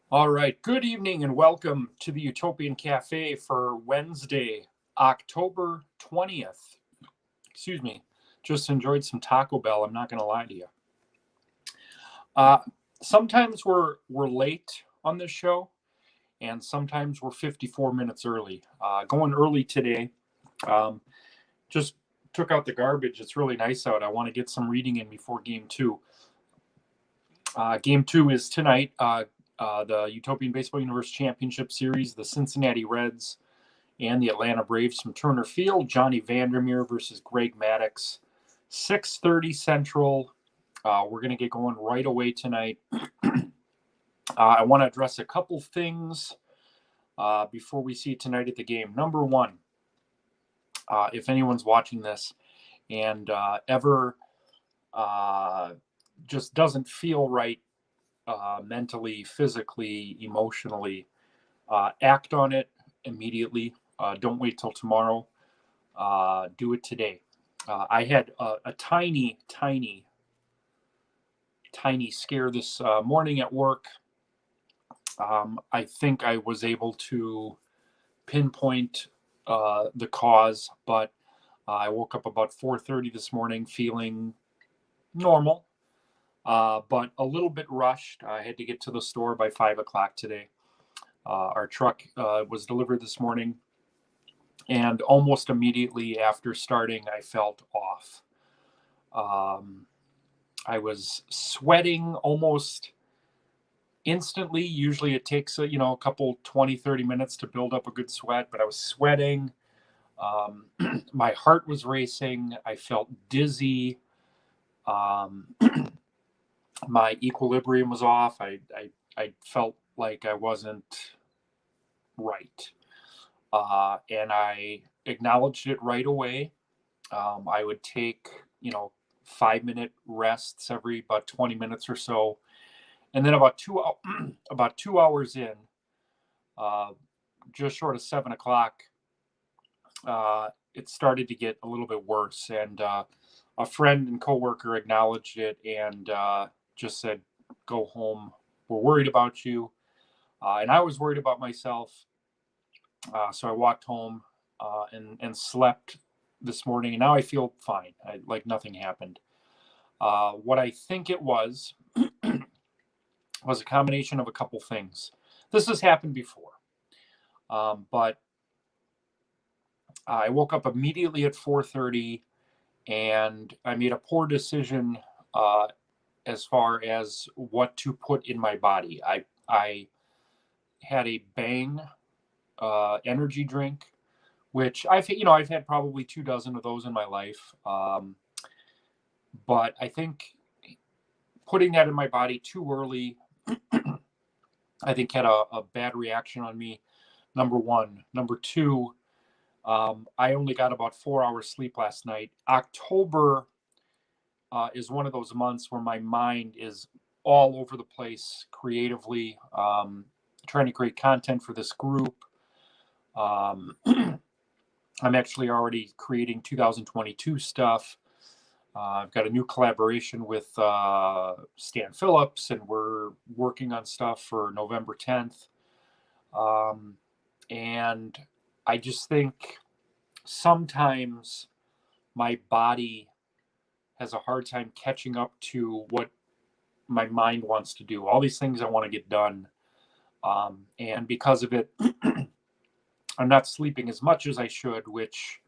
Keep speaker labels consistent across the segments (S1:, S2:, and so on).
S1: All right. Good evening and welcome to the Utopian Cafe for Wednesday, October 20th. Excuse me. Just enjoyed some Taco Bell. I'm not going to lie to you. Uh, Sometimes we're late on this show, and sometimes we're 54 minutes early. Going early today. Um, just took out the garbage. It's really nice out. I want to get some reading in before game two. Game two is tonight. The Utopian Baseball Universe Championship Series, the Cincinnati Reds and the Atlanta Braves from Turner Field. Johnny Vandermeer versus Greg Maddux, 6:30 Central. We're going to get going right away tonight. I want to address a couple things before we see tonight at the game. Number one, if anyone's watching this and ever just doesn't feel right mentally, physically, emotionally, act on it immediately. Don't wait till tomorrow. Do it today. I had a tiny scare this morning at work. I think I was able to pinpoint the cause, but I woke up about 4:30 this morning feeling normal, but a little bit rushed. I had to get to the store by 5 o'clock today. Our truck was delivered this morning, and almost immediately after starting, I felt off. I was sweating almost instantly. Usually it takes a couple 20, 30 minutes to build up a good sweat, but I was sweating. My heart was racing. I felt dizzy. Um, my equilibrium was off. I felt like I wasn't right. And I acknowledged it right away. I would take, 5-minute rests every about 20 minutes or so. And then about 2 hours in, uh, just short of 7 o'clock, it started to get a little bit worse. And a friend and coworker acknowledged it and just said, "Go home. We're worried about you." And I was worried about myself. So I walked home and slept this morning. And now I feel fine. Like nothing happened. What I think it was a combination of a couple things. This has happened before, but I woke up immediately at 4:30, and I made a poor decision as far as what to put in my body. I had a Bang energy drink, which I've had probably 2 dozen of those in my life, but I think putting that in my body too early, I think had a bad reaction on me. Number one. Number two, I only got about 4 hours sleep last night. October is one of those months where my mind is all over the place creatively, trying to create content for this group. Um, I'm actually already creating 2022 stuff. I've got a new collaboration with Stan Phillips, and we're working on stuff for November 10th. And I just think sometimes my body has a hard time catching up to what my mind wants to do. All these things I want to get done. And because of it, I'm not sleeping as much as I should, which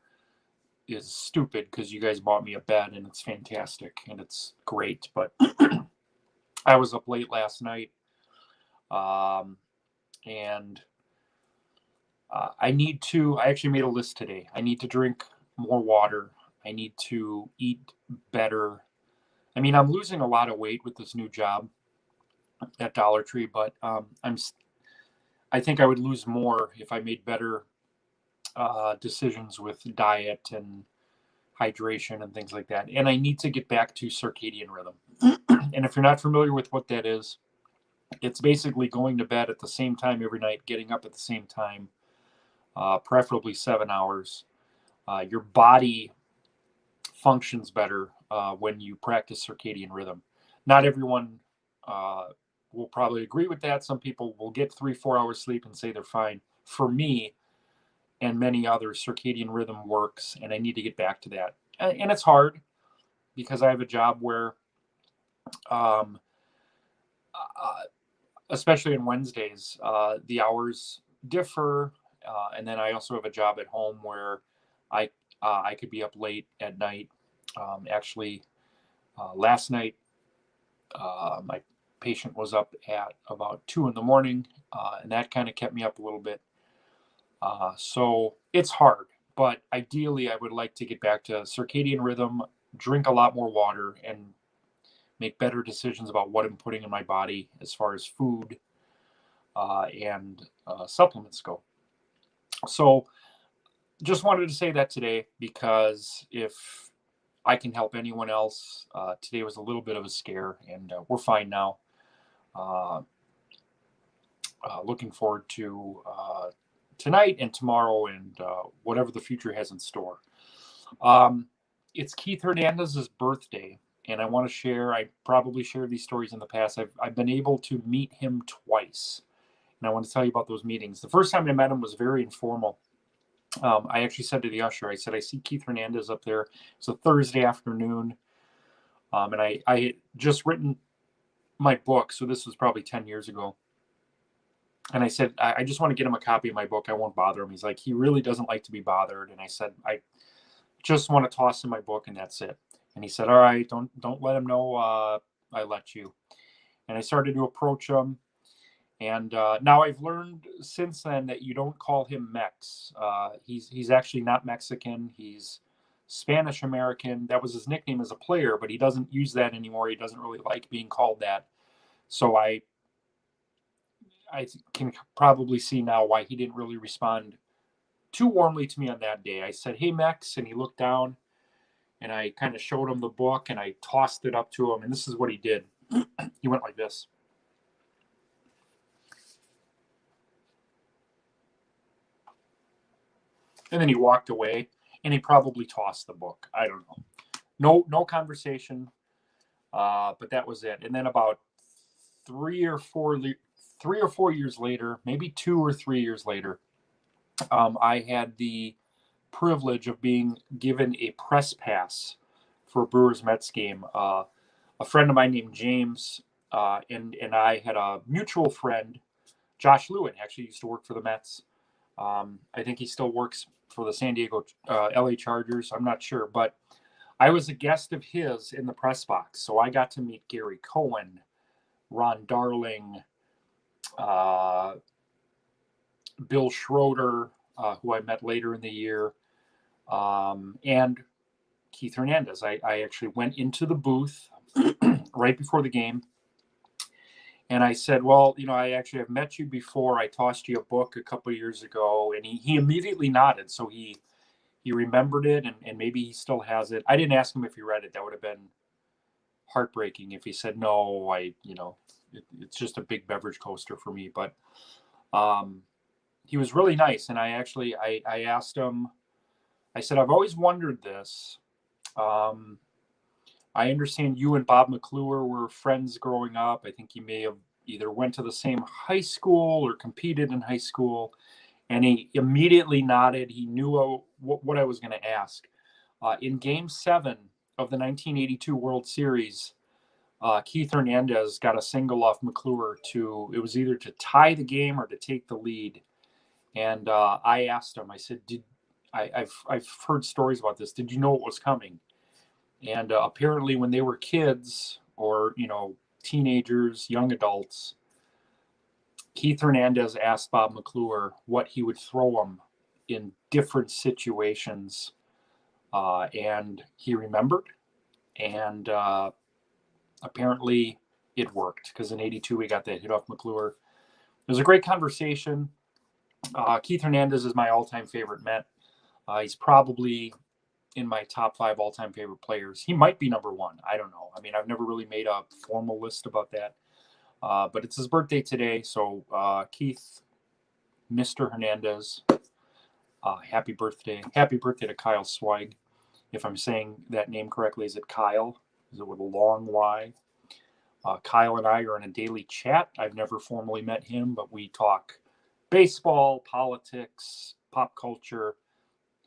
S1: is stupid because you guys bought me a bed and it's fantastic and it's great. But I was up late last night, and I actually made a list today. I need to drink more water. I need to eat better. I mean, I'm losing a lot of weight with this new job at Dollar Tree, but I think I would lose more if I made better decisions with diet and hydration and things like that. And I need to get back to circadian rhythm. And if you're not familiar with what that is, it's basically going to bed at the same time every night, getting up at the same time, preferably 7 hours. Your body functions better when you practice circadian rhythm. Not everyone will probably agree with that. Some people will get 3-4 hours sleep and say they're fine. For me and many others, circadian rhythm works, and I need to get back to that. And it's hard because I have a job where, um, especially on Wednesdays, the hours differ. And then I also have a job at home where I could be up late at night. Actually, last night, my patient was up at about 2 in the morning, and that kind of kept me up a little bit. So it's hard, but ideally, I would like to get back to circadian rhythm, drink a lot more water, and make better decisions about what I'm putting in my body as far as food and supplements go. So just wanted to say that today, because if I can help anyone else, today was a little bit of a scare, and we're fine now. Looking forward to tonight and tomorrow and whatever the future has in store. It's Keith Hernandez's birthday, and I want to share, I probably shared these stories in the past. I've been able to meet him twice, and I want to tell you about those meetings. The first time I met him was very informal. I actually said to the usher, I said, I see Keith Hernandez up there. It's a Thursday afternoon. And I had just written my book, so this was probably 10 years ago. And I said, I just want to get him a copy of my book. I won't bother him. He's like, he really doesn't like to be bothered. And I said, I just want to toss him my book, and that's it. And he said, all right, don't let him know I let you. And I started to approach him. And now I've learned since then that you don't call him Mex. He's actually not Mexican. He's Spanish American. That was his nickname as a player, but he doesn't use that anymore. He doesn't really like being called that. So I can probably see now why he didn't really respond too warmly to me on that day. I said, hey, Mex, and he looked down, and I kind of showed him the book, and I tossed it up to him, and this is what he did. He went like this. And then he walked away, and he probably tossed the book. I don't know. No conversation, but that was it. And then about 3 or 4 years later, maybe 2 or 3 years later, I had the privilege of being given a press pass for a Brewers-Mets game. A friend of mine named James and I had a mutual friend, Josh Lewin, actually used to work for the Mets. I think he still works for the San Diego LA Chargers. I'm not sure, but I was a guest of his in the press box. So I got to meet Gary Cohen, Ron Darling, Bill Schroeder, who I met later in the year, and Keith Hernandez. I actually went into the booth right before the game. And I said, well, I actually have met you before. I tossed you a book a couple of years ago. And he immediately nodded. So he remembered it, and maybe he still has it. I didn't ask him if he read it. That would have been heartbreaking if he said, no, it's just a big beverage coaster for me. But he was really nice. And I asked him, I said, I've always wondered this. I understand you and Bob McClure were friends growing up. I think you may have either went to the same high school or competed in high school. And he immediately nodded. He knew what I was going to ask. In Game 7 of the 1982 World Series, Keith Hernandez got a single off McClure it was either to tie the game or to take the lead. And I asked him, I said, I've heard stories about this. Did you know it was coming? And apparently when they were kids or, teenagers, young adults, Keith Hernandez asked Bob McClure what he would throw him in different situations. And he remembered. And apparently it worked, because in 82 we got that hit off McClure. It was a great conversation. Keith Hernandez is my all-time favorite Met. He's probably in my top 5 all-time favorite players. He might be number 1. I don't know. I mean, I've never really made a formal list about that. But it's his birthday today. So Keith, Mr. Hernandez, happy birthday. Happy birthday to Kyle Zweig. If I'm saying that name correctly, is it Kyle? Is it with a long Y? Kyle and I are in a daily chat. I've never formally met him, but we talk baseball, politics, pop culture.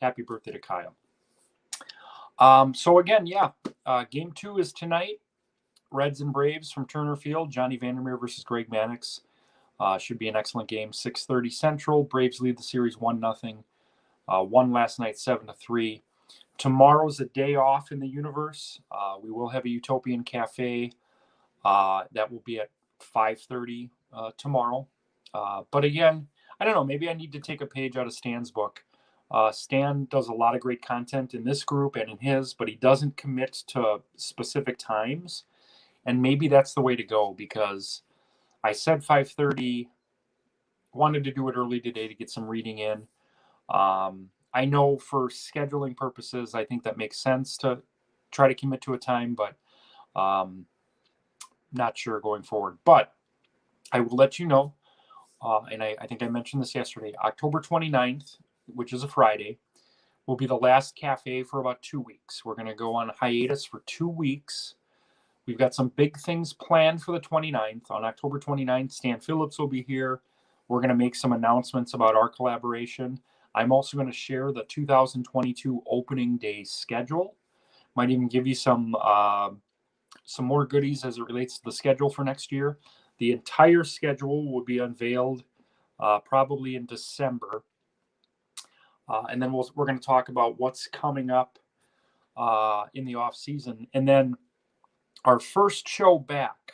S1: Happy birthday to Kyle. So again, game 2 is tonight. Reds and Braves from Turner Field. Johnny Vandermeer versus Greg Mannix. Should be an excellent game. 6:30 Central. Braves lead the series 1-0. Won last night 7-3. Tomorrow's a day off in the universe. We will have a Utopian Cafe. That will be at 5:30 tomorrow. But again, I don't know. Maybe I need to take a page out of Stan's book. Stan does a lot of great content in this group and in his, but he doesn't commit to specific times. And maybe that's the way to go, because I said 5:30, wanted to do it early today to get some reading in. I know for scheduling purposes, I think that makes sense to try to commit to a time, but not sure going forward. But I will let you know, and I think I mentioned this yesterday, October 29th, which is a Friday, will be the last cafe for about 2 weeks. We're going to go on hiatus for 2 weeks. We've got some big things planned for the 29th. On October 29th, Stan Phillips will be here. We're going to make some announcements about our collaboration. I'm also going to share the 2022 opening day schedule. Might even give you some more goodies as it relates to the schedule for next year. The entire schedule will be unveiled probably in December. And then we're going to talk about what's coming up in the off season. And then our first show back,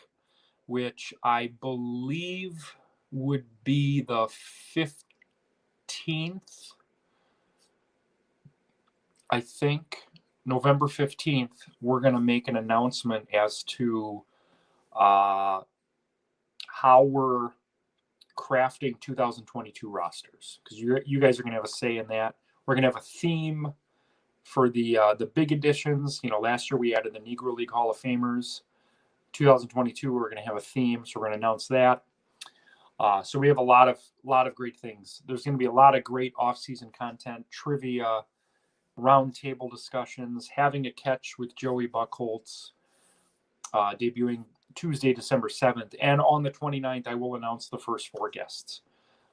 S1: which I believe would be the 15th, I think, November 15th, we're going to make an announcement as to how we're crafting 2022 rosters, because you guys are going to have a say in that. We're going to have a theme for the big additions. Last year we added the Negro League Hall of Famers. 2022 we're going to have a theme, so we're going to announce that. So we have a lot of great things. There's going to be a lot of great off-season content, trivia, roundtable discussions, having a catch with Joey Buckholz, debuting Tuesday, December 7th. And on the 29th, I will announce the first 4 guests.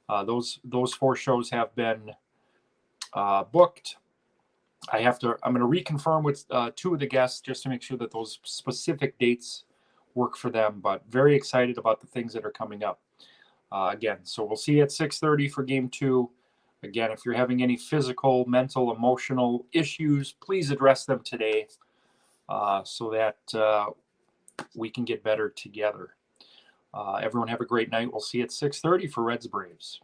S1: Those 4 shows have been booked. I'm going to reconfirm with 2 of the guests just to make sure that those specific dates work for them, but very excited about the things that are coming up. Again, so we'll see you at 6:30 for game 2. Again, if you're having any physical, mental, emotional issues, please address them today so that we can get better together. Everyone have a great night. We'll see you at 6:30 for Reds Braves.